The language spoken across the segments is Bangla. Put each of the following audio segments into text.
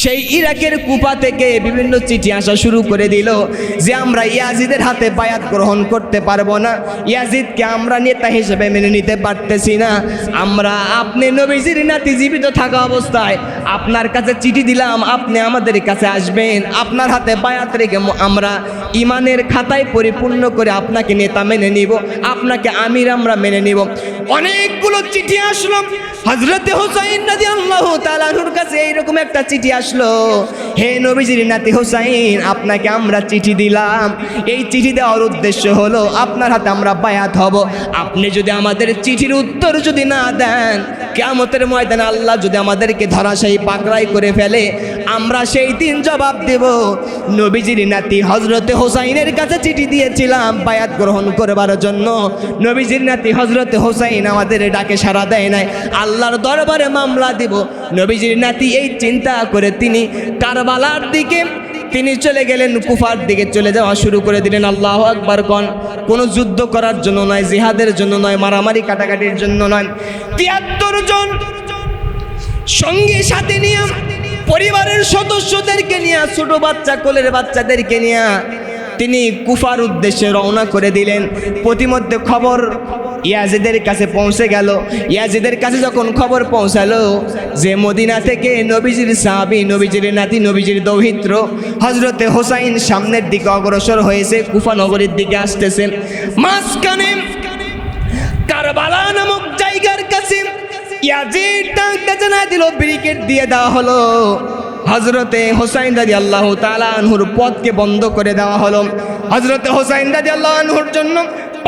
সেই ইরাকের কুফা থেকে বিভিন্ন চিঠি আসা শুরু করে দিল যে আমরা ইয়াজিদের হাতে বায়াত গ্রহণ করতে পারবো না, ইয়াজিদকে আমরা নেতা হিসেবে মেনে নিতে পারতেছি না। আমরা আপনি নবীজির নাতি জীবিত থাকা অবস্থায় আপনার কাছে চিঠি দিলাম, আপনি আমাদের কাছে আসবেন, আপনার হাতে বায়াত রেখে আমরা ইমানের খাতায় পরিপূর্ণ করে আপনাকে নেতা মেনে নিব, আপনাকে আমির আমরা মেনে নিব। অনেকগুলো চিঠি আসলো হযরতে হুসাইন রাদিয়াল্লাহু তাআলা আনহুর কাছে। এইরকম একটা চিঠি আসলো, হে নবীজির নাতি হুসাইন, আপনাকে আমরা চিঠি দিলাম। এই চিঠি দেওয়ার উদ্দেশ্য হলো আপনার হাতে আমরা বায়াত হব। আপনি যদি আমাদের চিঠির উত্তর যদি না দেন, কিয়ামতের ময়দানে আল্লাহ যদি আমাদেরকে ধরাশায়ী পাকড়াই করে ফেলে, আমরা সেই দিন জবাব দেব। নবীজির নাতি হযরতে হুসাইনের কাছে চিঠি দিয়েছিলাম বায়াত গ্রহণ করবার জন্য। নবীজির নাতি হযরতে হুসাইন আমাদের ডাকে সাড়া দেয় নাই, আল্লাহর দরবারে মামলা দিব। নবীজির নাতি এই চিন্তা করে তিনি কারবালার দিকে তিনি চলে গেলেন, কুফার দিকে চলে যাওয়া শুরু করে দিলেন। আল্লাহু আকবার কোন কোনো যুদ্ধ করার জন্য নয়, জিহাদের জন্য নয়, মারামারি কাটাকাটির জন্য নয়। ৭৩ জন সঙ্গী সাথে নিয়ে, পরিবারের সদস্যদেরকে নিয়ে, ছোট বাচ্চা কোলের বাচ্চাদেরকে নিয়ে তিনি কুফার উদ্দেশ্যে রওনা করে দিলেন। প্রতিমধ্যে খবর ইয়াজিদের কাছে পৌঁছে গেল। ইয়াজিদের কাছে যখন খবর পৌঁছালো যে মদিনা থেকে নবীজির সাহাবী, নবীজির নাতি, নবীজির দৌহিত্র হযরতে হুসাইন সামনের দিকে অগ্রসর হয়েছে, কুফা নগরীর দিকে আসতেছেন। মাঝখানে কারবালা নামক জায়গার কাছে ইয়াজিদ ডাকতে জানা দিল, ব্যারিকেড দিয়ে দেওয়া হলো। হযরতে হুসাইন রাদিয়াল্লাহু তাআলা আনহুর পথকে বন্ধ করে দেওয়া হলো। হযরতে হুসাইন রাদিয়াল্লাহু আনহুর জন্য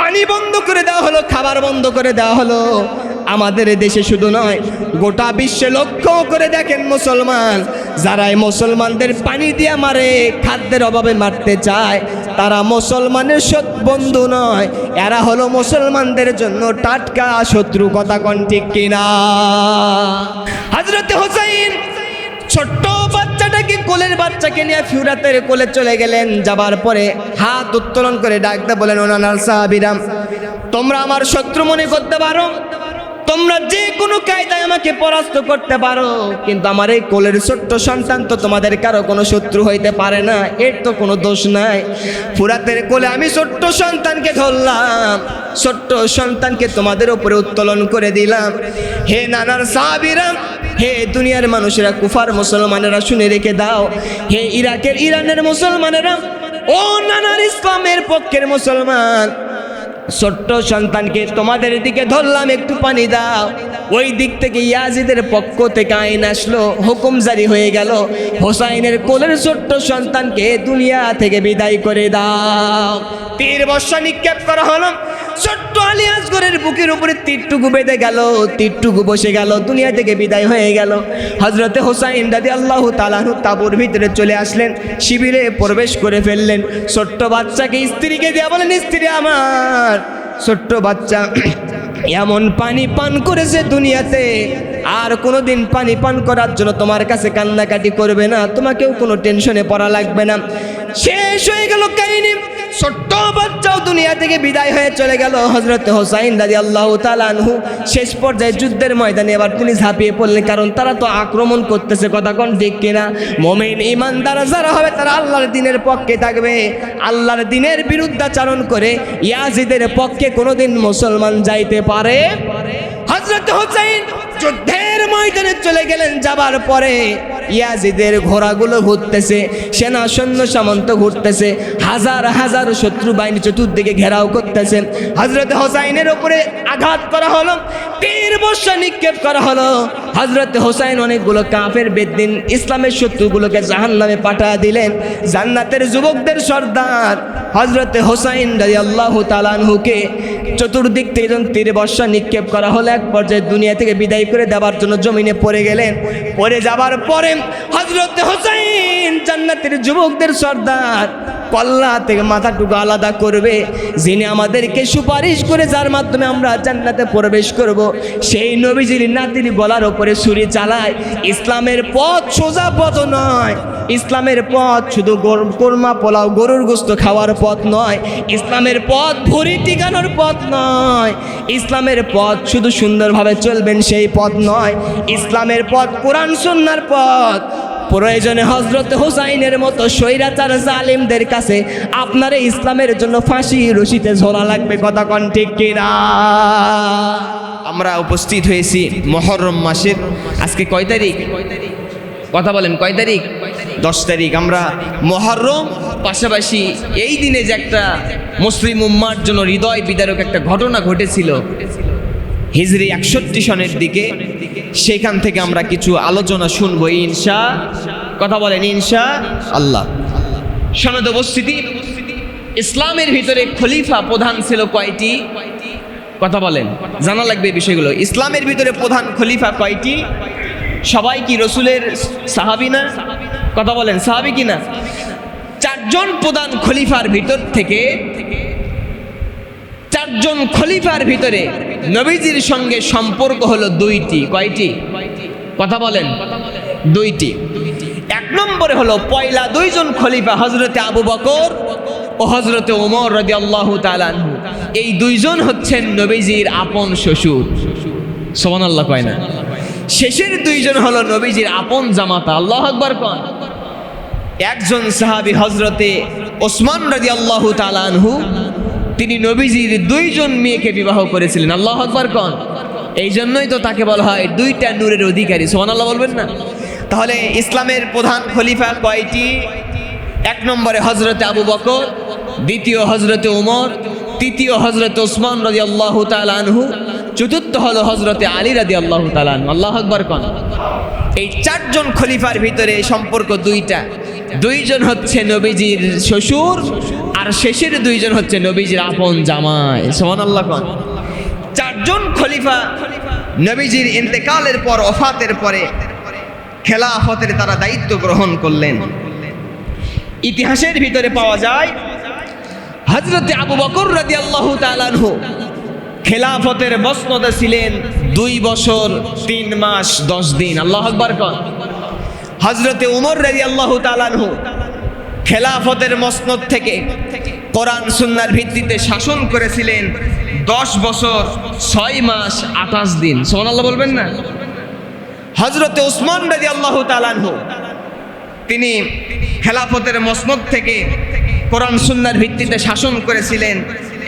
পানি বন্ধ করে দেওয়া হলো, খাবার বন্ধ করে দেওয়া হলো। আমাদের দেশে শুধু নয়, গোটা বিশ্বে লক্ষ্য করে দেখেন মুসলমান যারা মুসলমানদের পানি দিয়ে মারে, খাদ্যের অভাবে মারতে চায়, তারা মুসলমানের সৎ বন্ধু নয়, এরা হলো মুসলমানদের জন্য টাটকা শত্রু। কথা কোন ঠিক কিনা? হযরতে হুসাইন ছোট্ট বাচ্চাটাকে, কোলের বাচ্চাকে নিয়ে ফিরাতের কোলে চলে গেলেন। যাবার পরে হাত উত্তোলন করে ডাকতে বলেন, ওনার সাহাবীরা, তোমরা আমার শত্রু মনে করতে পারো, তোমরা যে কোনো কায়দায় আমাকে পরাস্ত করতে পারো, কিন্তু আমার এই কোলের ছোট্ট সন্তান তো তোমাদের কারো কোনো শত্রু হইতে পারে না, এর তো কোনো দোষ নাই। ফুরাতের কোলে আমি ছোট্ট সন্তানকে ধরলাম, ছোট্ট সন্তানকে তোমাদের উপরে উত্তোলন করে দিলাম। হে নানার সাহাবীরা, হে দুনিয়ার মানুষেরা, কুফার মুসলমানেরা শুনে রেখে দাও, হে ইরাকের ইরানের মুসলমানেরা, ও নানার ইসলামের পক্ষের মুসলমান, ছোট্ট সন্তানকে তোমাদের দিকে ধরলাম, একটু পানি দাও। ওই দিক থেকে ইয়াজিদের পক্ষ থেকে আইন আসলো, হুকুম জারি হয়ে গেল, হুসাইনের কোলের ছোট্ট সন্তানকে দুনিয়া থেকে বিদায় করে দাও। তীর বর্ষা নিক্ষেপ করা হলো, ছোট্ট আলী আসগরের বুকের উপরে তীরটুকু বেঁধে গেল, তীরটুকু বসে গেল, দুনিয়া থেকে বিদায় হয়ে গেল। হযরতে হুসাইন রাদিয়াল্লাহু তাআলা আনহু তাঁবুর ভিতরে চলে আসলেন, শিবিরে প্রবেশ করে ফেললেন। ছোট্ট বাচ্চাকে স্ত্রীকে দিয়ে বলেন, স্ত্রী আমার, ছোট্ট বাচ্চা এমন পানি পান করেছে দুনিয়াতে, আর কোনোদিন পানি পান করার জন্য তোমার কাছে কান্নাকাটি করবে না, তোমাকেও কোনো টেনশনে পড়া লাগবে না। শেষ হয়ে গেল কাহিনী, ছোট্ট বাচ্চাও দুনিয়া থেকে বিদায় হয়ে চলে গেল। হযরতে হুসাইন রাদিয়াল্লাহু তাআলা আনহু শেষ পর্যায়ে যুদ্ধের ময়দানে এবার তিনি ঝাঁপিয়ে পড়লেন, কারণ তারা তো আক্রমণ করতেছে। কথা কোন ঠিক কিনা? মুমিন ঈমানদার যারা হবে তারা আল্লাহর দ্বীনের পক্ষে থাকবে। আল্লাহর দ্বীনের বিরুদ্ধাচরণ করে ইয়াজিদের পক্ষে কোনোদিন মুসলমান যাইতে পারে? হযরতে হুসাইন যুদ্ধের ময়দানে চলে গেলেন। যাবার পরে ইয়াজিদের ঘোড়াগুলো ঘুরতেছে, সেনা সৈন্য সামন্ত ঘুরতেছে, হাজার হাজার শত্রু বাহিনী চতুর্দিকে ঘেরাও করতেছে। হযরতে হুসাইনের উপরে আঘাত করা হলো, তীর বর্ষা নিক্ষেপ করা হলো। হযরতে হুসাইন অনেকগুলো কাফের বেদ্দিন ইসলামের শত্রুগুলোকে জাহান্নামে পাঠিয়ে দিলেন। জান্নাতের যুবকদের সর্দার হযরতে হুসাইন রাদিয়াল্লাহু তাআলা আনহুকে চতুর্দিক থেকে যখন তীর বর্ষা নিক্ষেপ করা হলো, এক পর্যায়ে দুনিয়া থেকে বিদায় করে দেওয়ার জন্য জমিনে পড়ে গেলেন। পড়ে যাবার পরে হযরতে হুসাইন জান্নাতের যুবকদের সর্দার কল্লা থেকে মাথাটুকু আলাদা করবে, যিনি আমাদেরকে সুপারিশ করে যার মাধ্যমে আমরা জান্নাতে প্রবেশ করব, সেই নবীজির নাতির গলার ওপরে ছুরি চালায়। ইসলামের পথ সোজা পথ নয়, ইসলামের পথ শুধু কোরমা পোলাও গরুর গোশত খাওয়ার পথ নয়, ইসলামের পথ ভুঁড়ি টিকানোর পথ নয়, ইসলামের পথ শুধু সুন্দরভাবে চলবেন সেই পথ নয়, ইসলামের পথ কোরআন সুন্নাহর পথ। প্রয়োজনে হযরত হুসাইনের মতো স্বৈরাচার জালিমদের কাছে আপনার এই ইসলামের জন্য ফাঁসি রশিতে ঝোলা লাগবে। কথা কোন ঠিক কিনা? আমরা উপস্থিত হয়েছি মুহররম মাসের আজকে কয় তারিখ? কথা বলেন, কয় তারিখ? 10 তারিখ। আমরা মুহররম, পাশাপাশি এই দিনে যে একটা মুসলিম উম্মার জন্য হৃদয় বিদারক একটা ঘটনা ঘটেছিল হিজরি 61 সনের দিকে, সেখান থেকে আমরা কিছু আলোচনা শুনবো ইনশা। কথা বলেন ইনশা আল্লাহ। সনদ উপস্থিতি, ইসলামের ভিতরে খলিফা প্রধান ছিল কয়টি? কথা বলেন, জানা লাগবে বিষয়গুলো। ইসলামের ভিতরে প্রধান খলিফা কয়টি? সবাই কি রসুলের সাহাবী না? কথা বলেন, সাহাবী কি না? 4 জন প্রধান খলিফার ভিতর থেকে 4 জন খলিফার ভিতরে নবীজির সঙ্গে সম্পর্ক হলো 2টি। কয়টি? কথা বলেন, 2টি। 1 নম্বরে হলো পয়লা 2 জন খলিফা হযরতে আবু বকর ও হযরতে ওমর রাদিয়াল্লাহু তাআলা আনহু। এই 2 জন হচ্ছেন নবীজির আপন শ্বশুর। সুবহানাল্লাহ কয় না? শেষের 2 জন হলো নবীজির আপন জামাতা। আল্লাহু আকবার কোন? একজন সাহাবী হযরতে ওসমান রাদিয়াল্লাহু তাআলা আনহু, তিনি নবীজির 2 জন মেয়েকে বিবাহ করেছিলেন। আল্লাহু আকবার কোন? এই জন্যই তো তাকে বলা হয় 2টা নূরের অধিকারী। সুবহানাল্লাহ বলবেন না? তাহলে ইসলামের প্রধান খলিফা কয়টি? 1 নম্বরে হযরতে আবু বকর, দ্বিতীয় হযরতে ওমর, তৃতীয় হযরতে ওসমান রাদিয়াল্লাহু তাআলা আনহু, চতুর্থ হলো হযরতে আলী রাদিয়াল্লাহু তাআলা আনহু। আল্লাহু আকবার কোন? এই 4 জন খলিফার ভিতরে সম্পর্ক 2টা। 2 জন হচ্ছে নবীজির শ্বশুর, আর শেষের 2 জন হচ্ছে নবীজির আপন জামাই। সুবহানাল্লাহ কোন? 4 জন খলিফা নবীজির ইন্তেকালের পর, ওফাতের পরে খেলাফতের তারা দায়িত্ব গ্রহণ করলেন। ইতিহাসের ভিতরে পাওয়া যায় হযরতে আবু বকর রাদিয়াল্লাহু তাআলা আনহু খেলাফতের মসনদে ছিলেন 2 বছর 3 মাস 10 দিন। আল্লাহু আকবার কোন? হযরতে ওমর রাদিয়াল্লাহু তাআলা আনহু খেলাফতের মসনদ থেকে কোরআন সুন্নাহর ভিত্তিতে শাসন করেছিলেন 10 বছর 6 মাস 28 দিন। সুবহানাল্লাহ বলবেন না? হযরতে ওসমান রাদিয়াল্লাহু তাআলা আনহু, তিনি খেলাফতের মসনদ থেকে কোরআন সুন্নাহর ভিত্তিতে শাসন করেছিলেন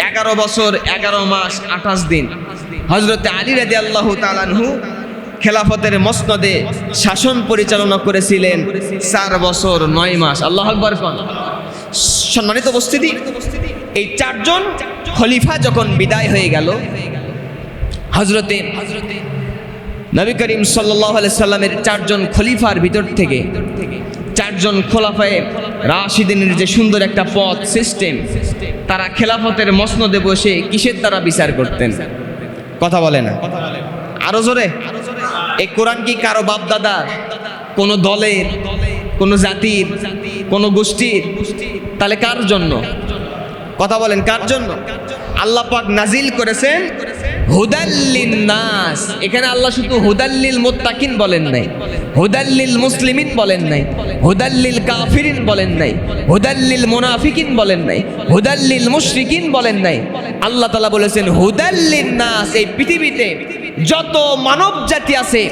11 বছর 11 মাস 28 দিন। হযরতে আলী রাদিয়াল্লাহু তাআলা আনহু খেলাফতের মসনদে শাসন পরিচালনা করেছিলেন 4 বছর 9 মাস। আল্লাহু আকবার কোন? সম্মানিত উপস্থিতি, এই 4 জন খলিফা যখন বিদায় হয়ে গেল, হযরতে নবী করিম সাল্লাল্লাহু আলাইহি সাল্লামের 4 জন খলিফার ভিতর থেকে 4 জন খোলাফায়ে রাশিদিনের যে সুন্দর একটা পথ সিস্টেম, তারা খেলাফতের মসনদে বসে কিসের দ্বারা বিচার করতেন? কথা বলে না? আরো জোরে। এই কোরআন কি কারো বাপ দাদা, কোন দলের, কোন জাতির, কোন গোষ্ঠীর? তাহলে কার জন্য? কথা বলেন, কার জন্য? আল্লাহ পাক নাজিল করেছেন হুদাল্লিন নাস। এখানে আল্লাহ শুধু হুদাল্লিল মুত্তাকিন বলেন নাই, হুদাল্লিল মুসলিমিন বলেন নাই, হুদাল্লিল কাফিরিন বলেন নাই, হুদাল্লিল মুনাফিকিন বলেন নাই, হুদাল্লিল মুশরিকিন বলেন নাই। আল্লাহ তাআলা বলেছেন হুদাল্লিন নাস। এই পৃথিবীতে যত মানব জাতি আছে,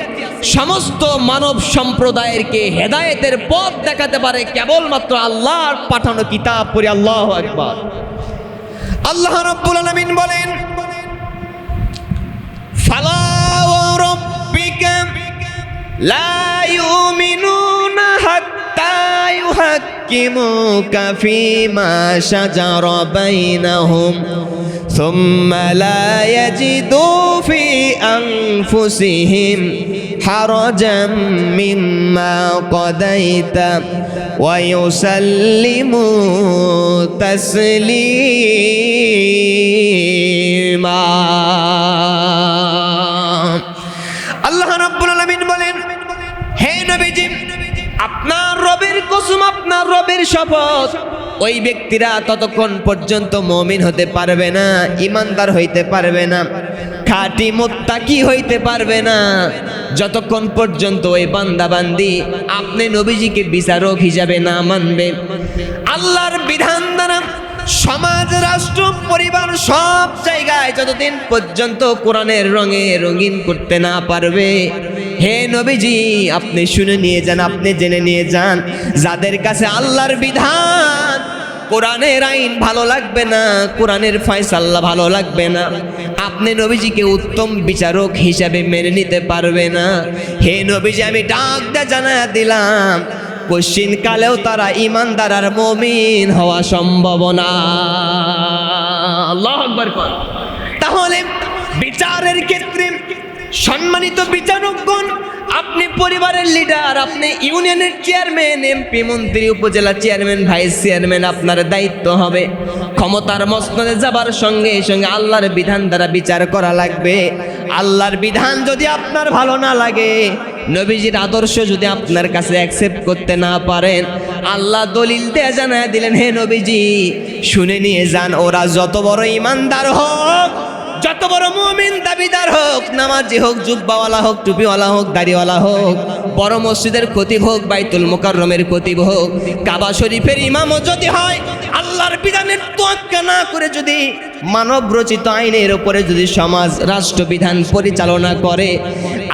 সমস্ত মানব সম্প্রদায়েরকে হেদায়েতের পথ দেখাতে পারে কেবলমাত্র আল্লাহর পাঠানো কিতাব পড়ে। আল্লাহু আকবার। আল্লাহ রাব্বুল আলামিন বলেন, ফালা ওয়া রাব্বিকা লা ইউমিনুনা হাত্তা ইউহাক্কিমুকা ফীমা শাজারা বাইনাহুম সুম্মা লা ইয়াজিদু ফি আনফুসিহিম হারাজাম মিম্মা কাদাইতা ওয়া ইউসাল্লিমু তাসলিমা। আল্লাহ রাব্বুল আলামিন বলেন, হে নবীজি, আপনার রবের কসম, আপনার রবের শপথ, ওই ব্যক্তিরা ততক্ষণ পর্যন্ত মুমিন হতে পারবে না, ঈমানদার হইতে পারবে না, খাঁটি মুত্তাকি হইতে পারবে না, যতক্ষণ পর্যন্ত ওই বান্দা বান্দি আপনি নবীজিকে বিচারক হিসাবে না মানবে। আল্লাহর বিধান দ্বারা সমাজ, রাষ্ট্র, পরিবার সব জায়গায় যতদিন পর্যন্ত কোরআনের রঙে রঙিন করতে না পারবে, হে নবীজি আপনি শুনে নিয়ে যান, আপনি জেনে নিয়ে যান, যাদের কাছে আল্লাহর বিধান কোরআনের আইন ভালো লাগবে না, কোরআনের ফয়সালা ভালো লাগবে না, আপনি নবীজিকে উত্তম বিচারক হিসাবে মেনে নিতে পারবে না। হে নবীজি আমি ডাক দিয়ে জানায়া দিলাম কোশ্চিন কালেও তারা ঈমানদার আর মুমিন হওয়া সম্ভব না। আল্লাহু আকবার। তাহলে বিচারের ক্ষেত্রে সম্মানিত বিচারকগণ, আপনি পরিবারের লিডার, আপনি ইউনিয়নের চেয়ারম্যান, এমপি, মন্ত্রী, উপজেলা চেয়ারম্যান, ভাইস চেয়ারম্যান, আপনার দায়িত্ব হবে ক্ষমতার মসনদে যাবার সঙ্গে সঙ্গে আল্লাহর বিধান দ্বারা বিচার করা লাগবে। আল্লাহর বিধান যদি আপনার ভালো না লাগে, নবীজির আদর্শ যদি আপনার কাছে অ্যাকসেপ্ট করতে না পারেন, আল্লাহ দলিল দিয়ে জানায় দিলেন হে নবীজি শুনে নিয়ে যান, ওরা যত বড় ইমানদার হোক, যত বড় মুমিন দাবিদার হোক, নামাজি হোক, জুব্বাওয়ালা হোক, টুপিওয়ালা হোক, দাড়িওয়ালা হোক, বড় মসজিদের খতিব হোক, বাইতুল মুকাররমের খতিব হোক, কাবা শরীফের ইমামও যদি হয়, আল্লাহর বিধানের তোয়াক্কা না করে যদি মানব রচিত আইনের উপরে যদি সমাজ রাষ্ট্রবিধান পরিচালনা করে,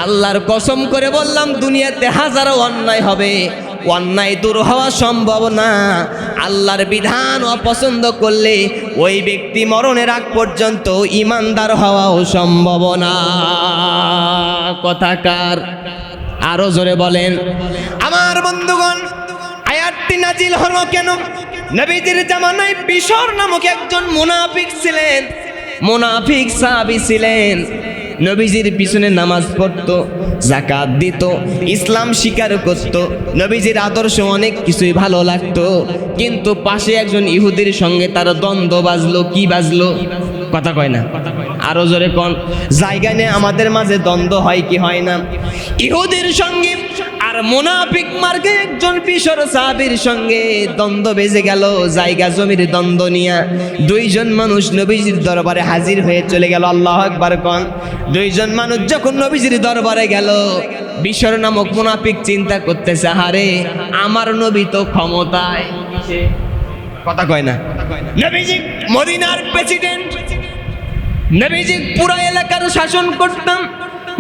আল্লাহর কসম করে বললাম দুনিয়াতে হাজারো অন্যায় হবে, অন্যায় দূর হওয়া সম্ভব না। আল্লাহর বিধান অপছন্দ করলে ওই ব্যক্তি মরণের আগ পর্যন্ত ইমানদার হওয়াও সম্ভব না। কথাকার আরো জোরে বলেন। আমার বন্ধুগণ, আয়াতটি নাজিল হলো কেন? নবীজির জামানায় বিশর নামক একজন মুনাফিক ছিলেন, মুনাফিক সাহাবী ছিলেন। নবীজির পিছনে নামাজ পড়তো, যাকাত দিত, ইসলাম স্বীকার করত, নবীজির আদর্শ অনেক কিছুই ভালো লাগতো, কিন্তু পাশে একজন ইহুদির সঙ্গে তার দ্বন্দ্ব বাজলো। কি বাজলো? কথা কয় না, আরো জোরে কোন। জায়গা নিয়ে আমাদের মাঝে দ্বন্দ্ব হয় কি হয় না? ইহুদির সঙ্গে আর মুনাফিক মার্গে একজন পিছর সাহাবীর সঙ্গে দ্বন্দ্ব বেজে গেল, জায়গা জমির দ্বন্দ্ব নিয়ে দুইজন মানুষ নবীজির দরবারে হাজির হয়ে চলে গেল। আল্লাহু আকবার কোন। দুইজন মানুষ যখন নবীজির দরবারে গেল, পিছর নামক মুনাফিক চিন্তা করতেছে, হারে আমার নবী তো ক্ষমতায়। কথা কয় না। নবীজি মদিনার প্রেসিডেন্ট, নবীজি পুরো এলাকার শাসন করতাম।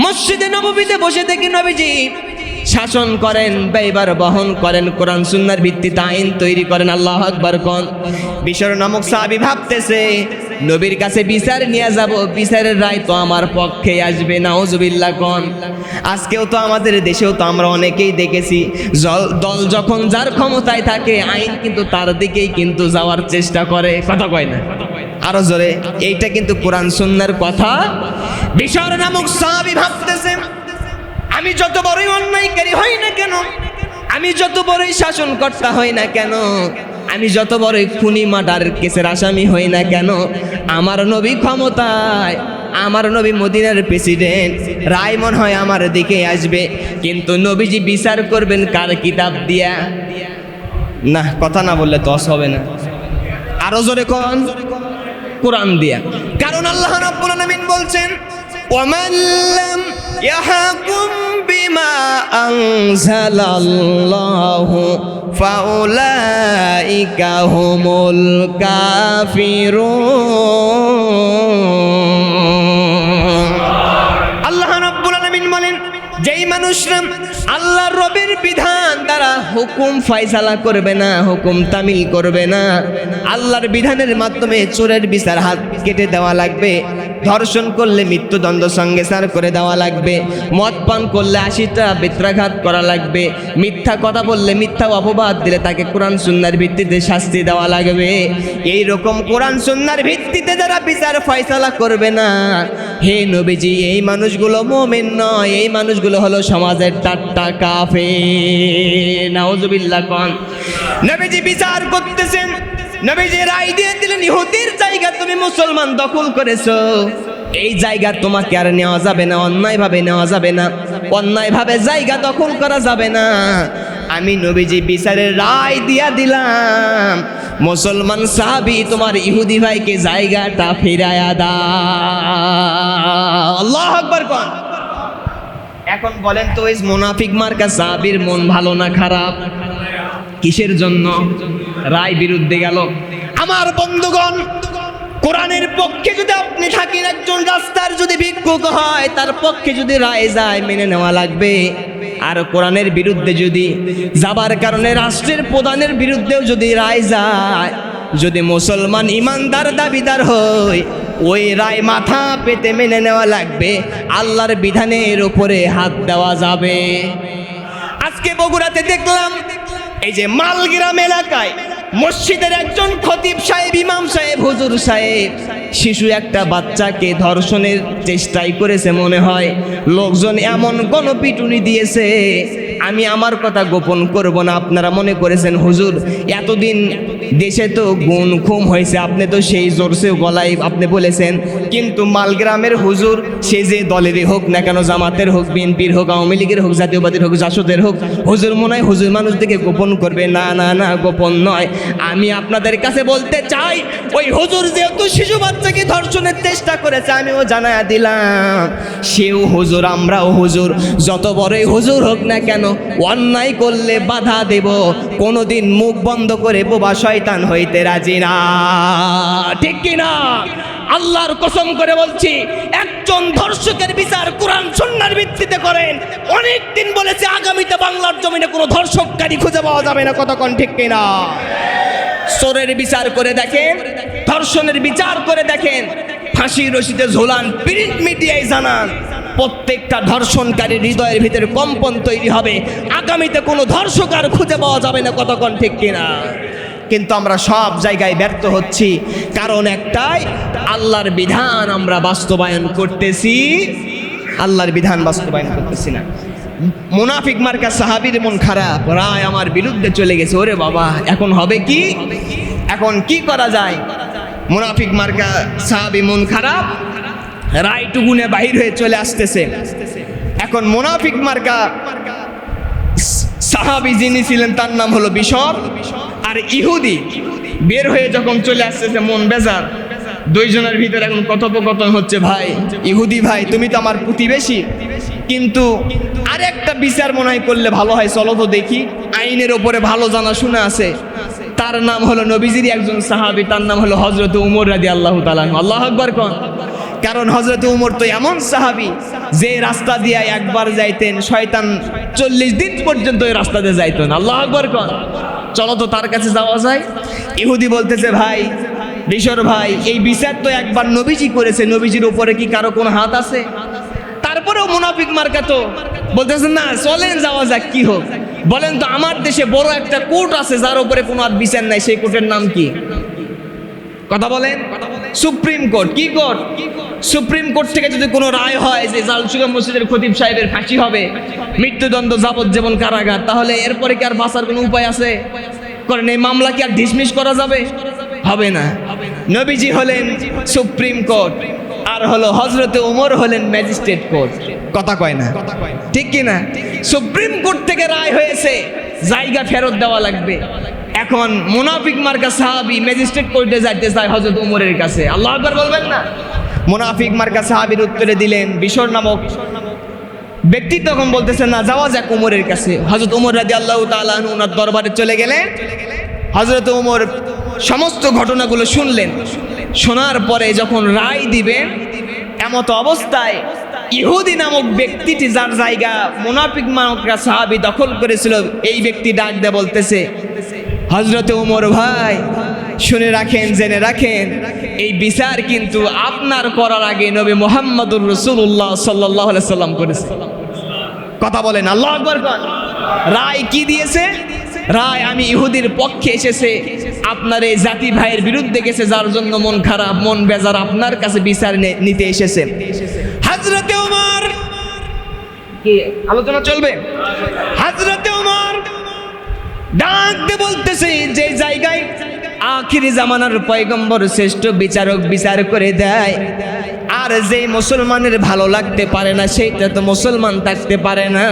মসজিদে নববীতে বসে থেকে নবীজি শাসন করেন, ব্যয়ভার বহন করেন, কোরআন সুন্নাহর ভিত্তিতে আইন তৈরি করেন। আল্লাহু আকবার কোন। বিশর নামক সাহাবী ভাবতেছে নবীর কাছে বিচার নিয়ে যাব, বিচারের রায় তো আমার পক্ষে আসবে। নাউজুবিল্লাহ কোন। আজকেও তো আমাদের দেশেও তো আমরা অনেকেই দেখেছি, দল যখন যার ক্ষমতায় থাকে আইন কিন্তু তার দিকেই কিন্তু যাওয়ার চেষ্টা করে। কথা কয় না, আরো জোরে। এইটা কিন্তু কোরআন সুন্নাহর কথা। বিশর নামক সাহাবী ভাবতেছে আমি যত বড়ই অন্যায়কারী হই না কেন, আমি যত বড়ই শাসনকর্তা হই না কেন, আমি যত বড়ই খুনি মার্ডার কেসের আসামি হই না কেন, আমার নবী ক্ষমতায়, আমার নবী মদিনার প্রেসিডেন্ট, রায় মনে হয় আমার দিকে আসবে। কিন্তু নবীজি বিচার করবেন কার কিতাব দিয়া? না, কথা না বললে তো হবে না, আরো জোরে কোন। কোরআন দিয়া। কারণ আল্লাহ রাব্বুল আলামিন বলছেন ওয়ামান লাম ইয়াহকুম বিমা আনজালাল্লাহু ফাউলাইকা হুমুল কাফিরুন। আল্লাহ রাব্বুল আলামিন বলেন যেই মানুষরা আল্লাহর রবের বিধান দ্বারা হুকুম ফয়সালা করবে না, হুকুম তামিল করবে না, আল্লাহর বিধানের মাধ্যমে চোরের বিচার হাত কেটে দেওয়া লাগবে, ধর্ষণ করলে মৃত্যুদণ্ড সংসার করে দেওয়া লাগবে, মদ পান করলে 80টা বেত্রাঘাত করা লাগবে, মিথ্যা কথা বললে, মিথ্যা অপবাদ দিলে তাকে কোরআন সুন্নাহর ভিত্তিতে শাস্তি দেওয়া লাগবে। এই রকম কোরআন সুন্নাহর ভিত্তিতে যারা বিচার ফয়সালা করবে না, হে নবীজি এই মানুষগুলো মুমিন নয়, এই মানুষগুলো হলো সমাজের টাট্টা কাফের। নাউজুবিল্লাহ কোন। নবীজি বিচার করতেছেন, নবীজি রায় দিয়ে দিলেন ইহুদির জায়গা তুমি মুসলমান দখল করেছো, এই জায়গা তোমাকে আর নেওয়া যাবে না, অন্যায়ভাবে নেওয়া যাবে না, অন্যায়ভাবে জায়গা দখল করা যাবে না। আমি নবীজি বিচারের রায় দিয়া দিলাম, মুসলমান সাহাবী তোমার ইহুদি ভাইকে জায়গাটা ফিরায়া দাও। আল্লাহু আকবার কোন। এখন বলেন তো ওই মুনাফিক মার্কা সাহাবীর মন ভালো না খারাপ? কিসের জন্য রায় বিরুদ্ধে গেল? আমার বন্ধুগণ, কোরআনের পক্ষে যদি আপনি থাকেন, একজন রাস্তার যদি ভিক্ষুক হয়, তার পক্ষে যদি রায় যায় মেনে নেওয়া লাগবে। আর কোরআনের বিরুদ্ধে যদি যাবার কারণে রাষ্ট্রের প্রধানের বিরুদ্ধেও যদি রায় যায়, যদি মুসলমান ইমানদার দাবিদার হয়, ওই রায় মাথা পেতে মেনে নেওয়া লাগবে, আল্লাহর বিধানের উপরে হাত দেওয়া যাবে। আজকে বগুড়াতে দেখলাম এই যে মালগ্রাম এলাকায় মসজিদের একজন খতিব সাহেব, ইমাম সাহেব, হুজুর সাহেব শিশু একটা বাচ্চাকে ধর্ষণের চেষ্টাই করেছে মনে হয়। লোকজন এমন গণপিটুনি দিয়েছে, আমি আমার কথা গোপন করব না। আপনারা মনে করেছেন হুজুর এতদিন দেশে তো গুণ খুম হয়েছে, আপনি তো সেই জোরসে গলায় আপনি বলেছেন, কিন্তু মালগ্রামের হুজুর সে যে দলেরই হোক না কেন, জামাতের হোক, বিএনপির হোক, আওয়ামী লীগের হোক, জাতীয়বাদীর হোক, জাসদের হোক, হুজুর মনে হয় হুজুর মানুষদেরকে গোপন করবে। না না না, গোপন নয়। আমি আপনাদের কাছে বলতে চাই, ওই হুজুর যেহেতু শিশু বাচ্চাকে ধর্ষণের চেষ্টা করেছে, আমিও জানায়া দিলাম, সেও হুজুর, আমরাও হুজুর। যত বড়ই হুজুর হোক না কেন, অন্যায় করলে বাধা দেব, কোনোদিন মুখ বন্ধ করে বোবা শয়তান হইতে রাজি না। ঠিক কিনা? আল্লাহর কসম করে বলছি, একজন ধর্ষকের বিচার কোরআন সুন্নাহর ভিত্তিতে করেন। অনেক দিন বলেছে, আগামীতে বাংলার জমিনে কোনো ধর্ষককারী খুঁজে পাওয়া যাবে না। কতক্ষণ ঠিক কিনা? চোরের বিচার করে দেখেন, ধর্ষণের বিচার করে দেখেন, ফাঁসির রশিতে ঝোলান, প্রিন্ট মিডিয়ায় জানান, প্রত্যেকটা ধর্ষণকারীর হৃদয়ের ভিতরে কম্পন তৈরি হবে। আগামীতে কোনো ধর্ষক আর খুঁজে পাওয়া যাবে না। কতক্ষণ ঠিক কিনা? কিন্তু আমরা সব জায়গায় ব্যর্থ হচ্ছি, কারণ একটাই, আল্লাহর বিধান আমরা বাস্তবায়ন করতেছি, আল্লাহর বিধান বাস্তবায়ন করতেছি না। মুনাফিক মার্কা সাহাবীর মন খারাপ, রায় আমার বিরুদ্ধে চলে গেছে। ওরে বাবা, এখন হবে কি? এখন কি করা যায়? মুনাফিক মার্কা সাহাবী মন খারাপ, রায়টুকুনে বাহির হয়ে চলে আসতেছে। এখন মুনাফিক মার্কা সাহাবী যিনি ছিলেন তার নাম হলো বিশর, আর ইহুদি বের হয়ে যখন চলে আসতেছে, মন বেজার, দুইজনের ভিতরে এখন কথোপকথন হচ্ছে। ভাই ইহুদি ভাই, তুমি তো আমার প্রতিবেশী, কিন্তু আরেকটা বিচার মনে হয় করলে ভালো হয়, চলো তো দেখি। আইনের ওপরে ভালো জানাশোনা আছে। তার নাম হলো নবীজির একজন সাহাবী, তার নাম হলো হযরত উমর রাদিয়াল্লাহু তাআলা আনহু। আল্লাহু আকবার কোন। কারণ হযরত উমর তো এমন সাহাবী, যে রাস্তা দিয়ে একবার যাইতেন শয়তান 40 দিন পর্যন্ত ওই রাস্তা দিয়ে যাইতেন। আল্লাহু আকবার কোন। চলো তো তার কাছে যাওয়া যায়। ইহুদি বলতেছে, ভাই বিশর ভাই, এই বিচার তো একবার নবীজি করেছে, নবীজির উপরে কি কারো কোনো হাত আছে? তারপরেও মুনাফিক মার্কা তো বলতেছে, না চলেন যাওয়া যাক, কি হোক। বলেন তো, আমার দেশে বড় একটা কোর্ট আছে যার উপরে কোনো আর বিচার নাই, সেই কোর্টের নাম কি? কথা বলেন। Supreme court. কি কোর্ট? সুপ্রিম কোর্ট থেকে যদি কোনো রায় হয় যে জালসুগা মসজিদের খতিব সাহেবের ফাঁসি হবে, মৃত্যুদণ্ড, যাবজ্জীবন কারাগার, তাহলে এরপরে কি আর বাঁচার কোনো উপায় আছে? করেন, এই মামলা কি আর ডিসমিস করা যাবে? হবে না। নবীজি হলেন সুপ্রিম কোর্ট, আর হলো হযরতে উমর হলেন ম্যাজিস্ট্রেট কোর্ট। কথা কয় না? ঠিক কি না? সুপ্রিম কোর্ট থেকে রায় হয়েছে, জায়গা ফেরত দেওয়া লাগবে। এখন মুনাফিক মার্কা সাহাবী ম্যাজিস্ট্রেট কোর্টে যাইতে চায় হযরত উমরের কাছে। আল্লাহু আকবার বলবেন না? মুনাফিক মার্কা সাহাবীর উত্তরে দিলেন বিশর নামক ব্যক্তি, তখন বলতেছেন, না যাওয়া যাক উমরের কাছে। হযরত উমর রাদিয়াল্লাহু তাআলা আনহু ওনার দরবারে চলে গেলেন। হযরত উমর সমস্ত ঘটনাগুলো শুনলেন। শোনার পরে যখন রায় দিবেন, এমত অবস্থায় ইহুদি নামক ব্যক্তিটি, যার জায়গা মুনাফিক মার্কা সাহাবী দখল করেছিল, এই ব্যক্তি ডাক দিয়ে বলতেছে, হযরতে উমর ভাই শুনে রাখেন, জেনে রাখেন, এই বিচার কিন্তু আপনার করার আগে নবী মুহাম্মদুর রাসূলুল্লাহ সাল্লাল্লাহু আলাইহি সাল্লাম করেছে। কথা বলেন। আল্লাহু আকবার। রায় কি দিয়েছে? রায় আমি ইহুদির পক্ষে এসেছে, আপনার এই জাতি ভাইয়ের বিরুদ্ধে গেছে, যার জন্য মন খারাপ, মন বেজার, আপনার কাছে বিচার নিতে এসেছে। হযরতে ওমর, কি আলোচনা চলবে? হযরতে ওমর ডাক দিয়ে বলতেছে, যে জায়গায় আখিরি জামানার পয়গম্বর শ্রেষ্ঠ বিচারক বিচার করে দেয়, আর যে মুসলমানের ভালো লাগতে পারে না, সেইটা তো মুসলমান থাকতে পারে না।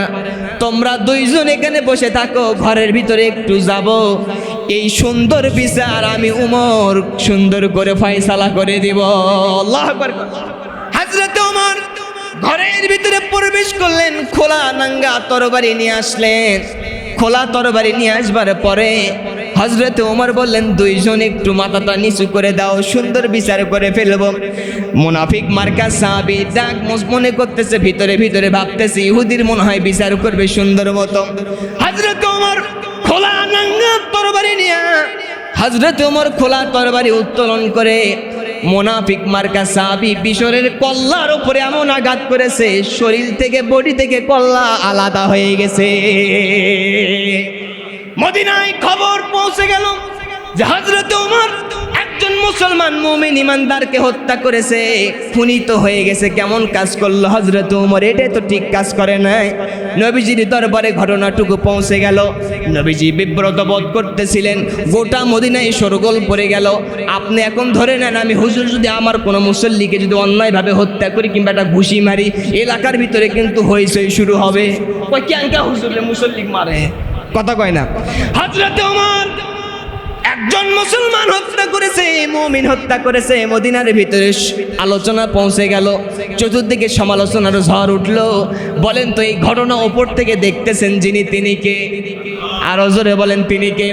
তোমরা দুইজন এখানে বসে থাকো, ঘরের ভিতরে একটু যাব, এই সুন্দর বিচার আমি উমর সুন্দর করে ফয়সালা করে দিব। আল্লাহু আকবার। হযরত ওমর ঘরের ভিতরে প্রবেশ করলেন, খোলা নাঙ্গা তরবারি নিয়ে আসলেন। খোলা তরবারি নিয়ে আসবার পরে হযরত ওমর বললেন, দুইজন একটু মাথাটা নিচু করে দাও, সুন্দর বিচার করে ফেলবো। মুনাফিক মার্কা সাহাবী ডাক মনে করতেছে, ভিতরে ভিতরে ভাবতেছে ইহুদির মনে হয় বিচার করবে সুন্দর মতো। হযরত ওমর খোলা নাঙ্গা তরবারি নিয়ে, হযরত ওমর খোলা তরবারি উত্তোলন করে মুনাফিক মার্কা সাহাবী বিশরের কল্লার উপরে এমন আঘাত করেছে, শরীর থেকে বডি থেকে কল্লা আলাদা হয়ে গেছে। মদিনায় খবর পৌঁছে গেল যে হযরত ওমর একজন মুসলমান মুমিন ইমানদারকে হত্যা করেছে, খুনিত হয়ে গেছে। কেমন কাজ করলো হযরত ওমর, এটা তো ঠিক কাজ করে নাই। নবীজির দরবারে ঘটনাটুকু পৌঁছে গেল। নবীজি বিব্রত বোধ করতেছিলেন, গোটা মদিনায় শোরগোল পড়ে গেল। আপনি এখন ধরে নেন আমি হুজুর যদি আমার কোনো মুসল্লিকে যদি অন্যায়ভাবে হত্যা করি কিংবা একটা ঘুষি মারি, এলাকার ভিতরে কিন্তু হইচই শুরু হবে। কই কেনকা হুজুরে মুসল্লি মারে, কথা কয় না। হযরত ওমর একজন মুসলমান হত্যা করেছে, মুমিন হত্যা করেছে। মদিনার ভিতরে আলোচনা পৌঁছে গেল, চতুর্দিকে সমালোচনার ঝড় উঠলো। বলেন তো এই ঘটনা ওপর থেকে দেখতেছেন যিনি, তিনি কে? আরো জোরে বলেন তিনি কে?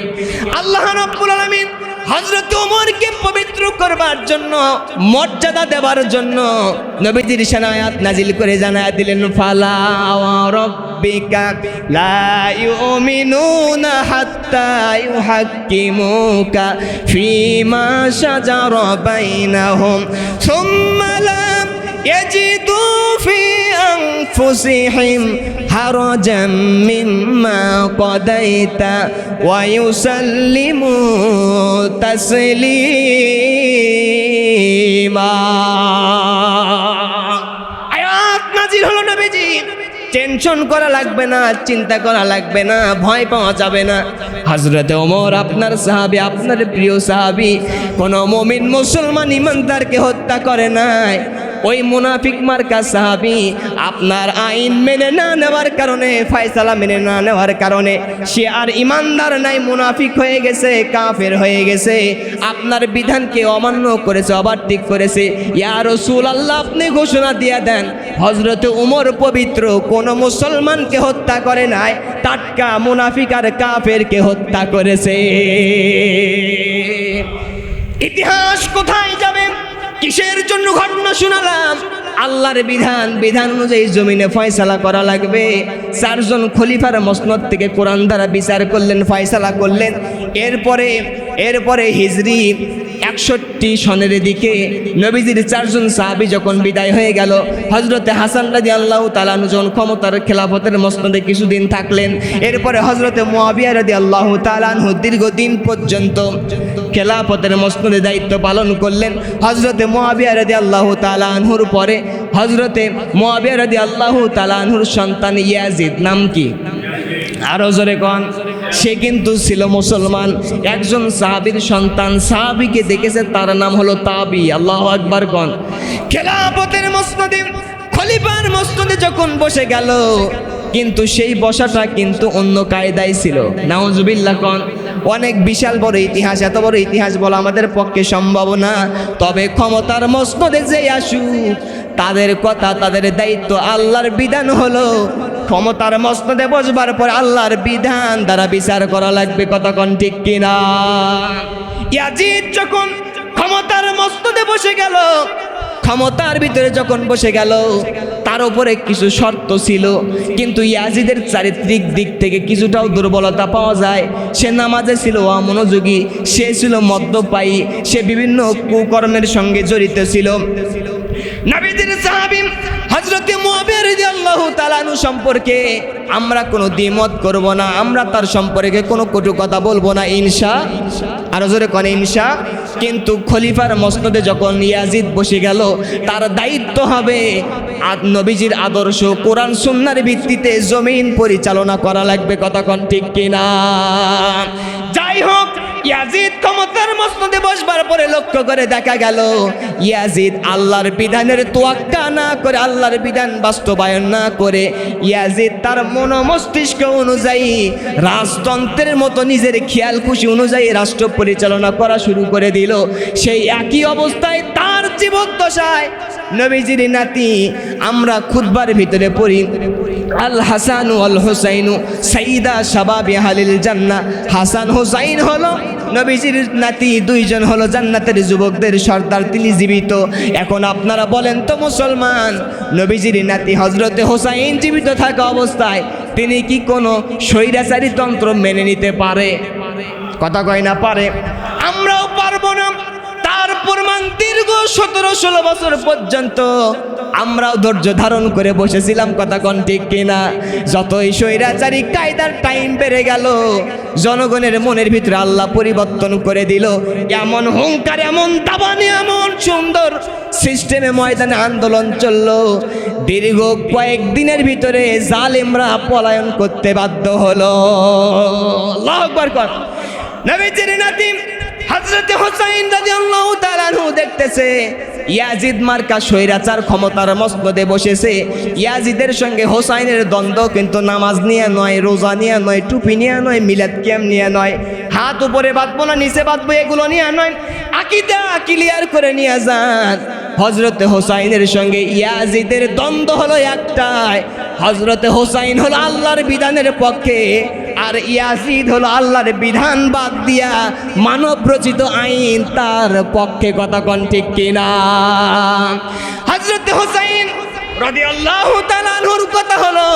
আল্লাহ রাব্বুল আলামিন হযরত ওমরকে পবিত্র করবার জন্য, মর্যাদা দেওয়ার জন্য নবীজির শানে আয়াত নাজিল করে জানায়া দিলেন, ফালা ওয়া রাব্বিকা লা ইউমিনুনা হাত্তা ইউহাক্কিমুকা ফীমা শাজারা বাইনাহুম সুম্মা লা ইয়াজিদু ফি আনফুসিহিম হারাজাম মিম্মা কাদাইতা ওয়া ইউসাল্লিমু তাসলিমা। আয়াত নাজিল হলো, নবীজি টেনশন করা লাগবে না, চিন্তা করা লাগবে না, ভয় পাওয়া যাবে না। হযরত ওমর আপনার সাহাবী, আপনার প্রিয় সাহাবী, কোন মুমিন মুসলমান ইমানদারকে হত্যা করে নাই। ওই মুনাফিক মার্কা সাহাবী আপনার আইন মেনে না নেওয়ার কারণে, ফয়সালা মেনে না নেওয়ার কারণে সে আর ইমানদার নাই, মুনাফিক হয়ে গেছে, কাফের হয়ে গেছে। আপনার বিধানকে অমান্য করেছে, ওভারটেক করেছে। ইয়া রাসূলুল্লাহ, আপনি ঘোষণা দিয়ে দেন হযরত ওমর পবিত্র, কোন মুসলমানকে হত্যা করে নাই, টাটকা মুনাফিক আর কাফেরকে হত্যা করেছে। ইতিহাস কোথায় যাবে? কিসের জন্য ঘটনা শোনালাম? আল্লাহর বিধান, বিধান অনুযায়ী জমিনে ফয়সালা করা লাগবে। চারজন খলিফার মসনদ থেকে কোরআন দ্বারা বিচার করলেন, ফয়সালা করলেন। এরপরে হিজরি 61 সনের দিকে নবীজির চারজন সাহাবী যখন বিদায় হয়ে গেল, হযরতে হাসান রাদিয়াল্লাহু তাআলা আনহু যখন ক্ষমতার খেলাফতের মসনদে কিছুদিন থাকলেন, এরপরে হযরতে মুআবিয়া রাদিয়াল্লাহু তাআলা আনহু দীর্ঘদিন পর্যন্ত খেলাফতের মসনদে দায়িত্ব পালন করলেন। হযরতে মুআবিয়া রাদিয়াল্লাহু তাআলা আনহুর পরে হযরতে মুআবিয়া রাদিয়াল্লাহু তাআলা আনহুর সন্তান ইয়াজিদ, নাম কি? আরো জোরে কোন? সে কিন্তু ছিল মুসলমান, একজন সাহাবীর সন্তান। সাহাবীকে দেখেছে, তার নাম হলো তাবি। আল্লাহু আকবার কোন? খেলাফতের মসনদে, খলিফার মসনদে যখন বসে গেল, কিন্তু সেই বসাটা কিন্তু অন্য কায়দায় ছিল। নাউজুবিল্লাহ কোন? অনেক বিশাল বড় ইতিহাস, এত বড় ইতিহাস বলা আমাদের পক্ষে সম্ভব না। তবে ক্ষমতার মসনদে যে আসুক, তাদের কথা, তাদের দায়িত্ব, আল্লাহর বিধান হলো ক্ষমতার মসনদে বসবার পর আল্লাহর বিধান দ্বারা বিচার করা লাগবে। কথা কোন ঠিক কিনা? ইয়াজিদ যখন ক্ষমতার মসনদে বসে গেল, ক্ষমতার ভিতরে যখন বসে গেল, তার উপরে কিছু শর্ত ছিল। কিন্তু ইয়াজিদের চারিত্রিক দিক থেকে কিছুটাও দুর্বলতা পাওয়া যায়। সে নামাজে ছিল অমনোযোগী, সে ছিল মদ্যপায়ী, সে বিভিন্ন কুকর্মের সঙ্গে জড়িত ছিল। নবীজির সাহাবী হযরতে মুআবিয়া রাদিয়াল্লাহু তাআলা আনহু সম্পর্কে আমরা কোনো দ্বিমত করব না, আমরা তার সম্পর্কে কোনো কটু কথা বলবো না, ইনশাআল্লাহ। আর জোরে কোন ইনশাআল্লাহ। কিন্তু খলিফার মসনদে যখন ইয়াজিদ বসে গেল, তার দায়িত্ব হবে নবীজির আদর্শ, কোরআন সুন্নাহর ভিত্তিতে জমিন পরিচালনা করা লাগবে। কথা কোন ঠিক কিনা? যাই হোক, ইয়াজিদ ক্ষমতার মসনদে বসবার পরে লক্ষ্য করে দেখা গেল ইয়াজিদ আল্লাহর বিধানের তোয়াক্কা না করে, আল্লাহর বিধান বাস্তবায়ন না করে, ইয়াজিদ তার মন মস্তিষ্ক অনুযায়ী রাজতন্ত্রের মতো নিজের খেয়াল খুশি অনুযায়ী রাষ্ট্র পরিচালনা করা শুরু করে দিল। সেই একই অবস্থায় তার জীবদ্দশায় নবীজির নাতি, আমরা খুতবার ভিতরে পড়ি, আল হাসান ওয়াল হুসাইনু সাইয়্যিদা শাবাবি আহলিল জান্নাহ। হাসান হুসাইন হলো নবীজির নাতি, দুইজন হলো জান্নাতের যুবকদের সর্দার, তিনি জীবিত। এখন আপনারা বলেন তো মুসলমান, নবীজির নাতি হযরতে হুসাইন জীবিত থাকা অবস্থায় তিনি কি কোনো স্বৈরাচারী তন্ত্র মেনে নিতে পারে? কথা কয় না পারে? আমরাও পারবো না। তার প্রমাণ দীর্ঘ 17-16 বছর পর্যন্ত আমরাও ধৈর্য ধারণ করে বসেছিলাম। কথা কোন ঠিক কিনা? যতই স্বৈরাচারী কায়দার টাইম বেড়ে গেল, জনগণের মনের ভিতরে আল্লাহ পরিবর্তন করে দিল। এমন হুঙ্কার, এমন দাবানি, এমন সুন্দর সিস্টেমে ময়দানে আন্দোলন চললো। দীর্ঘ কয়েকদিনের ভিতরে জালেমরা পলায়ন করতে বাধ্য হলো। আল্লাহু আকবার কর। নবীজির নাতি হযরতে হুসাইন রাদিয়াল্লাহু তাআলা আনহু দেখতেছে ইয়াজিদ মার্কা স্বৈরাচার ক্ষমতার মসনদে বসেছে। ইয়াজিদের সঙ্গে হুসাইনের দ্বন্দ্ব কিন্তু নামাজ নিয়ে নয়, রোজা নিয়ে নয়, টুপি নিয়ে নয়, মিলাদ কিয়াম নিয়ে নয়, হাত উপরে বাঁধবো না নিচে বাঁধবো এগুলো নিয়ে নয়, আকীদা ক্লিয়ার করে নিয়ে যান। হযরতে হুসাইনের সঙ্গে ইয়াজিদের দ্বন্দ্ব হলো একটাই, হযরতে হুসাইন হলো আল্লাহর বিধানের পক্ষে, আর ইয়াজিদ হলো আল্লাহর বিধান বাদ দিয়া মানব রচিত আইন তার পক্ষে। কথা কোন ঠিক কিনা? হযরতে হুসাইন রাদিয়াল্লাহু তাআলা আনহুর কথা হলো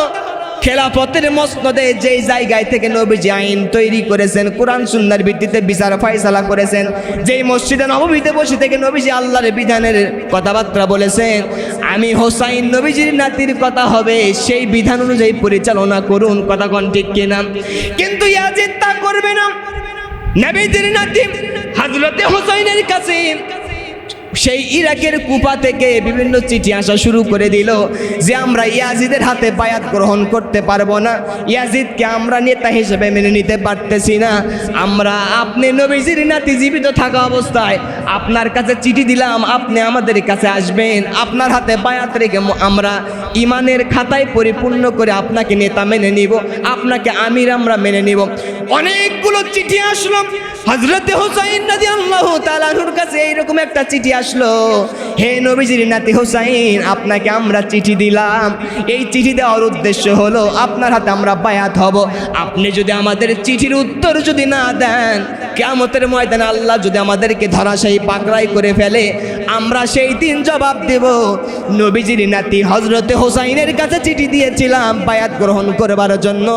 খেলাফতের মসনদে যেই জায়গায় থেকে নবীজি আইন তৈরি করেছেন, কোরআন সুন্নাহর ভিত্তিতে বিচার ফয়সালা করেছেন, যেই মসজিদে নববীতে বসে থেকে নবীজি আল্লাহর বিধানের কথাবার্তা বলেছেন, আমি হুসাইন নবীজির নাতির কথা হবে, সেই বিধান অনুযায়ী পরিচালনা করুন। কথা কোন ঠিক কিনা? কিন্তু ইয়াজিদ তা করবে না। নবীজির নাতি হযরতে হুসাইনের কাছে সেই ইরাকের কুফা থেকে বিভিন্ন চিঠি আসা শুরু করে দিল যে আমরা ইয়াজিদের হাতে বায়াত গ্রহণ করতে পারবো না, ইয়াজিদকে আমরা নেতা হিসেবে মেনে নিতে পারতেছি না, আমরা আপনি নবীজির নাতি জীবিত থাকা অবস্থায় আপনার কাছে চিঠি দিলাম, আপনি আমাদের কাছে আসবেন, আপনার হাতে বায়াত রেখে আমরা ইমানের খাতায় পরিপূর্ণ করে আপনাকে নেতা মেনে নিব, আপনাকে আমির আমরা মেনে নিব। অনেকগুলো চিঠি আসলো হযরতে হুসাইন রাদিয়াল্লাহু তাআলা আনহুর কাছে। এইরকম একটা চিঠি আসলো, হে নবীজির নাতি হুসাইন, আপনাকে আমরা চিঠি দিলাম, এই চিঠি দেওয়ার উদ্দেশ্য হলো আপনার হাতে আমরা বায়াত হব, আপনি যদি আমাদের চিঠির উত্তর যদি না দেন, কিয়ামতের ময়দানে আল্লাহ যদি আমাদেরকে ধরাশায়ী পাকড়াই করে ফেলে, আমরা সেই দিন জবাব দেব। নবীজির নাতি হযরতে হুসাইনের কাছে চিঠি দিয়েছিলাম বায়াত গ্রহণ করবার জন্য,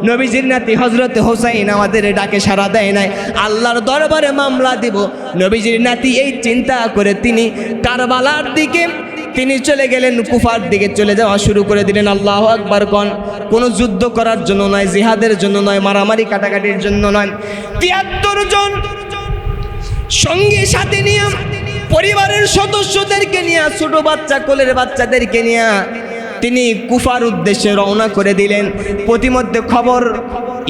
নবীজির নাতি হযরতে হুসাইন আমাদের ডাকে সাড়া দেয় নাই, আল্লাহর দরবারে মামলা দিব। নবীজির নাতি এই চিন্তা করে তিনি কারবালার দিকে তিনি চলে গেলেন, কুফার দিকে চলে যাওয়া শুরু করে দিলেন। আল্লাহু আকবার কোন। কোনো যুদ্ধ করার জন্য নয়, জিহাদের জন্য নয়, মারামারি কাটাকাটির জন্য নয়, ৭৩ জন সঙ্গী সাথে নিয়ে, পরিবারের সদস্যদেরকে নিয়ে, ছোট বাচ্চা কোলের বাচ্চাদেরকে নিয়ে তিনি কুফার উদ্দেশ্যে রওনা করে দিলেন। প্রতিমধ্যে খবর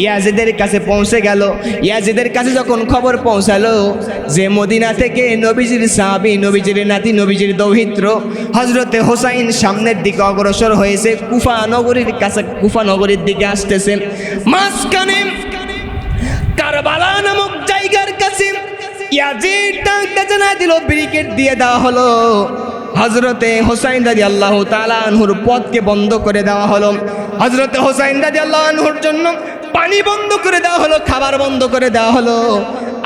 ইয়াজিদের কাছে পৌঁছে গেল। ইয়াজিদের কাছে যখন খবর পৌঁছালো যে মদিনা থেকে নবীজির সাহাবী, নবীজির নাতি, নবীজির দৌহিত্র হযরতে হুসাইন সামনের দিকে অগ্রসর হয়েছে, কুফা নগরীর কাছে, কুফা নগরীর দিকে আসতেছেন। মাঝখানে কারবালা নামক জায়গার কাছে ইয়াজিদ ডাকতে জানা দিল, ব্যারিকেড দিয়ে দেওয়া হলো, হযরতে হুসাইন রাদিয়াল্লাহু তাআলা আনহুর পথকে বন্ধ করে দেওয়া হলো, হযরতে হুসাইন রাদিয়াল্লাহু আনহুর জন্য পানি বন্ধ করে দেওয়া হলো, খাবার বন্ধ করে দেওয়া হলো।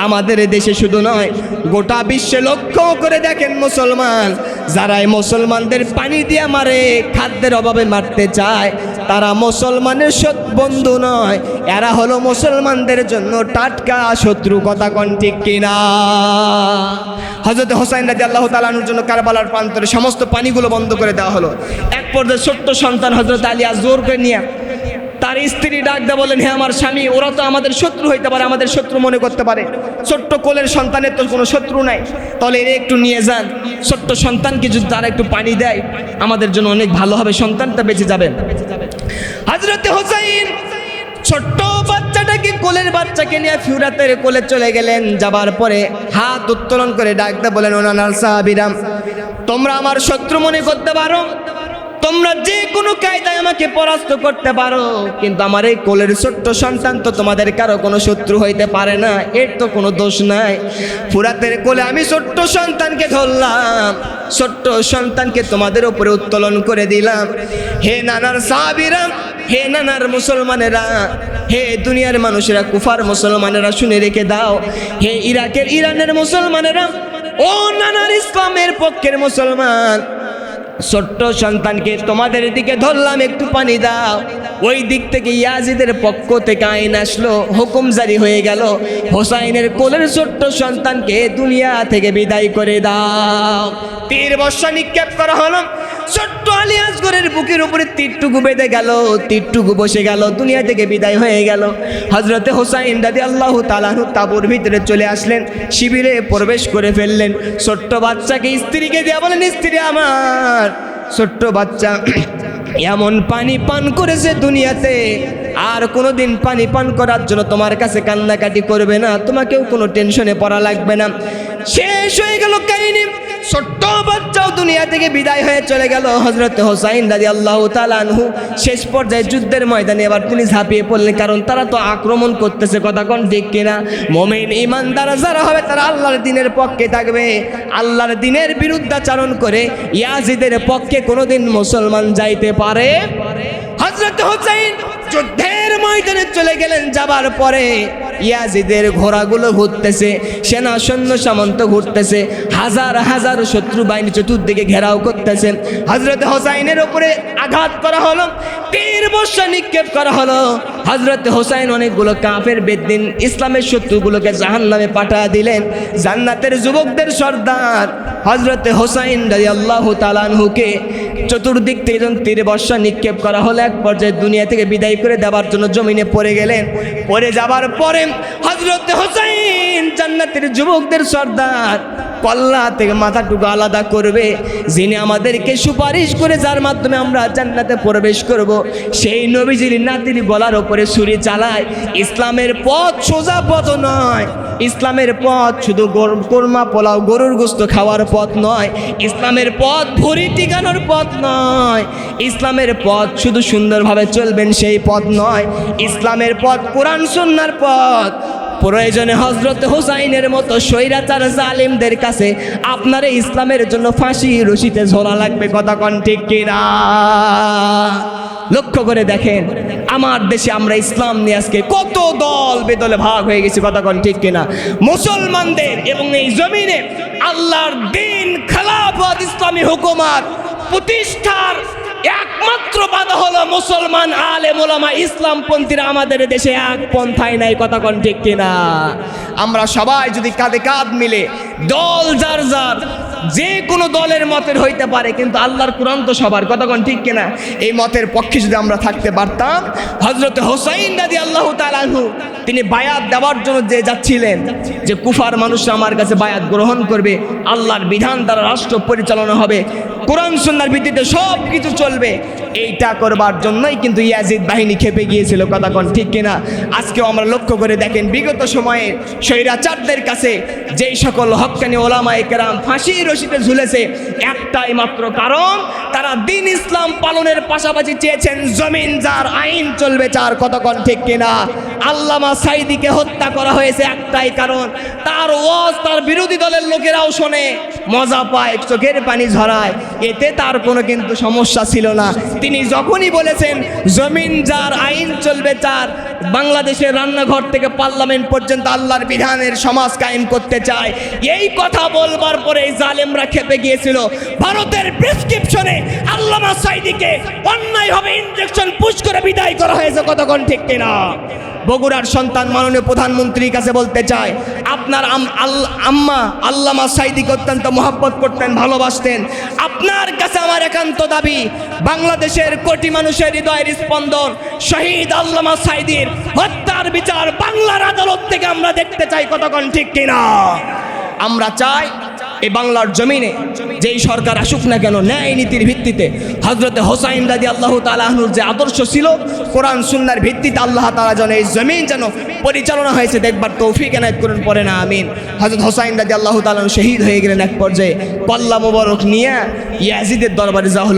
আমাদের দেশে শুধু নয়, গোটা বিশ্বে লক্ষ্য করে দেখেন মুসলমান, যারা মুসলমানদের পানি দিয়ে মারে, খাদ্যের অভাবে মারতে চায়, তারা মুসলমানের সৎ বন্ধু নয়, এরা হলো মুসলমানদের জন্য টাটকা শত্রু। কথা কোন ঠিক কিনা? হযরত হুসাইন রাদিয়াল্লাহু তাআলা আনহুর জন্য কারবালার প্রান্তরে সমস্ত পানিগুলো বন্ধ করে দেওয়া হলো। এক পর্যায়ে ছোট্ট সন্তান হযরত আলী জোর করে নিয়ে তার স্ত্রী ডাক দিয়ে বলেন, হে আমার স্বামী, ওরা তো আমাদের শত্রু হইতে পারে, আমাদের শত্রু মনে করতে পারে, ছোট্ট কোলের সন্তানের তো কোনো শত্রু নাই, তাহলে এর একটু নিয়ে যান, ছোট্ট সন্তানকে যদি তারা একটু পানি দেয় আমাদের জন্য অনেক ভালো হবে, সন্তানটা বেঁচে যাবে। হযরতে হুসাইন ছোট্ট বাচ্চাটাকে, কোলের বাচ্চাকে নিয়ে ফিউরাতের কোলে চলে গেলেন। যাবার পরে হাত উত্তোলন করে ডাক দিয়ে বলেন, ওনার সাহাবীরা, তোমরা আমার শত্রু মনে করতে পারো, তোমরা যে কোনো কায়দায় আমাকে পরাস্ত করতে পারো, কিন্তু আমার এই কোলের ছোট্ট সন্তান তো তোমাদের কারো কোনো শত্রু হইতে পারে না, এর তো কোনো দোষ নাই। ফুরাতের কোলে আমি ছোট্ট সন্তানকে ধরলাম, ছোট্ট সন্তানকে তোমাদের উপরে উত্তোলন করে দিলাম। হে নানার সাহাবীরা, হে নানার মুসলমানেরা, হে দুনিয়ার মানুষেরা, কুফার মুসলমানেরা শুনে রেখে দাও। হে ইরাকের ইরানের মুসলমানেরা, ও নানার ইসলামের পক্ষের মুসলমান, ছোট্ট সন্তানকে তোমাদের দিকে ধরলাম, একটু পানি দাও। ওই দিক থেকে ইয়াজিদের পক্ষ থেকে আইন আসলো, হুকুম জারি হয়ে গেল, হোসাইনের কোলের ছোট্ট সন্তানকে দুনিয়া থেকে বিদায় করে দাও। তীর বর্ষা নিক্ষেপ করা হলো, ছোট্ট আলী আসগরের বুকের উপরে তীরটুকু বেঁধে গেল, তীরটুকু বসে গেল, দুনিয়া থেকে বিদায় হয়ে গেল। হযরতে হোসাইন রাদিয়াল্লাহু তাআলা আনহু তাঁবুর ভিতরে চলে আসলেন, শিবিরে প্রবেশ করে ফেললেন। ছোট্ট বাচ্চাকে স্ত্রীকে দিয়ে বলেন, স্ত্রী আমার, ছোট্ট বাচ্চা এমন পানি পান করেছে দুনিয়াতে, আর কোনোদিন পানি পান করার জন্য তোমার কাছে কান্নাকাটি করবে না, তোমাকেও কোনো টেনশনে পড়া লাগবে না। শেষ হয়ে গেল কাহিনী, ছোট্ট বাচ্চাও দুনিয়া থেকে বিদায় হয়ে চলে গেল। হযরত হোসাইন রাদিয়াল্লাহু তাআলা আনহু শেষ পর্যায়ে যুদ্ধের ময়দানে এবার তিনি ঝাঁপিয়ে পড়লেন, কারণ তারা তো আক্রমণ করতেছে, কথা কোন ঠিক কিনা? মুমিন ঈমানদার যারা হবে তারা আল্লাহর দ্বীনের পক্ষে থাকবে। আল্লাহর দ্বীনের বিরুদ্ধাচরণ করে ইয়াজিদের পক্ষে কোনোদিন মুসলমান যাইতে পারে? হযরত হোসাইন যুদ্ধের ময়দানে চলে গেলেন, যাবার পরে ইয়াজিদের ঘোড়াগুলো ঘুরতেছে, সেনা সৈন্য সামন্ত ঘুরতেছে, হাজার হাজার শত্রু বাহিনী চতুর্দিকে ঘেরাও করতেছে। হযরত হোসাইনের উপরে আঘাত করা হলো, তীর বর্ষা নিক্ষেপ করা হলো। হযরত হোসাইন অনেকগুলো কাফের বেদ্দিন ইসলামের শত্রুগুলোকে জাহান্নামে পাঠিয়ে দিলেন। জান্নাতের যুবকদের সর্দার হযরত হোসাইন রাদিয়াল্লাহু তাআলা আনহুকে চতুর্দিক থেকে যখন তীর বর্ষা নিক্ষেপ করা হলো, এক পর্যায়ে দুনিয়া থেকে বিদায় করে দেওয়ার জন্য জমিনে পড়ে গেলেন। পড়ে যাবার পরে হযরত হোসাইন জান্নাতের যুবকদের সর্দার কল্লা থেকে মাথাটুকু আলাদা করবে, যিনি আমাদেরকে সুপারিশ করে যার মাধ্যমে আমরা জান্নাতে প্রবেশ করব, সেই নবীজির নাতির গলার ওপরে ছুরি চালায়। ইসলামের পথ সোজা পথ নয়, ইসলামের পথ শুধু কোরমা পোলাও গরুর গোস্ত খাওয়ার পথ নয়, ইসলামের পথ ভুঁড়ি টিকানোর পথ নয়, ইসলামের পথ শুধু সুন্দরভাবে চলবেন সেই পথ নয়, ইসলামের পথ কোরআন সুন্নাহর পথ। প্রয়োজনে হযরত হোসাইনের মতো স্বৈরাচার জালিমদের কাছে আপনার ইসলামের জন্য ফাঁসি রশিতে ঝোলা লাগবে, কথা কোন ঠিক কিনা? লক্ষ্য করে দেখেন আমার দেশে আমরা ইসলাম নিয়ে আজকে কত দল বেদলে ভাগ হয়ে গেছি, কথা কোন ঠিক কিনা? মুসলমানদের এবং এই জমিনে আল্লাহর দ্বীন, খেলাফত, ইসলামী হুকুমত প্রতিষ্ঠার একমাত্র বাধা হলো মুসলমান আলেম ওলামা ইসলামপন্থীরা আমাদের দেশে এক পন্থায় নাই, কথা কোন ঠিক কিনা? আমরা সবাই যদি কাঁধে কাঁধ মিলে, দল যার যার যে কোনো দলের মতের হইতে পারে, কিন্তু আল্লাহর কুরআন তো সবার, কথা কোন ঠিক কিনা? এই মতের পক্ষে যদি আমরা থাকতে পারতাম, হযরত হোসাইন রাদিয়াল্লাহু তাআলা আনহু তিনি বায়াত দেওয়ার জন্য যে যাচ্ছিলেন, যে কুফার মানুষরা আমার কাছে বায়াত গ্রহণ করবে, আল্লাহর বিধান দ্বারা রাষ্ট্র পরিচালনা হবে, কোরআন সুন্নাহর ভিত্তিতে সব কিছু চলবে, এইটা করবার জন্যই কিন্তু ইয়াজিদ বাহিনী খেপে গিয়েছিল, কথা কোন ঠিক কিনা? আজকেও আমরা লক্ষ্য করে দেখেন বিগত সময়ে স্বৈরাচারদের কাছে যেই সকল হক্কানি ওলামায়ে কেরাম ফাঁসির রশিতে ঝুলেছে, একটাই মাত্র কারণ, তারা দ্বীন ইসলাম পালনের পাশাপাশি চেয়েছেন জমিন যার, আইন চলবে চার, কথা কোন ঠিক কিনা? আল্লামা সাঈদীকে হত্যা করা হয়েছে একটাই কারণ, তার ওয়াজ তার বিরোধী দলের লোকেরাও শোনে, মজা পায়, চোখের পানি ঝরায়, এতে তার কোনো কিন্তু সমস্যা ছিল না। তিনি যখনই বলেছেন জমিন যার, আইন চলবে চার, বাংলাদেশের রান্নাঘর থেকে পার্লামেন্ট পর্যন্ত আল্লাহর বিধানের সমাজ কায়েম করতে চায়, এই কথা বলবার পরে এই জালেমরা খেপে গিয়েছিল। ভারতের প্রেসক্রিপশনে আল্লামা সাঈদীকে অন্যায়ভাবে ইনজেকশন পুশ করে বিদায় করা হয়েছে, কতক্ষণ ঠিক কিনা? বগুড়ার সন্তান মাননীয় প্রধানমন্ত্রীর কাছে বলতে চায়, আপনার আম্মা আল্লামা সাঈদীকে অত্যন্ত মহব্বত করতেন, ভালোবাসতেন, আপনার কাছে আমার একান্ত দাবি, বাংলাদেশের কোটি মানুষের হৃদয়ের স্পন্দন শহীদ আল্লামা সাঈদীর হত্যার বিচার বাংলার আদালত থেকে আমরা দেখতে চাই, কতক্ষণ ঠিক কিনা? আমরা চাই এই বাংলার জমিনে যেই সরকার আসুক না কেন, ন্যায় নীতির ভিত্তিতে হযরত হোসাইন রাদিয়াল্লাহু তাআলা আনহুর যে আদর্শ ছিল, কোরআন সুন্নাহর ভিত্তিতে আল্লাহ তাআলা যেন এই জমিন যেন পরিচালনা হয়েছে দেখবার তৌফিক এনায়েত করুন, পড়ে না আমিন। হযরত হোসাইন রাদিয়াল্লাহু তাআলা শহীদ হয়ে গেলেন, এক পর্যায়ে কল্লা মোবারক নিয়ে ইয়াজিদের দরবারে যাওয়া হলো।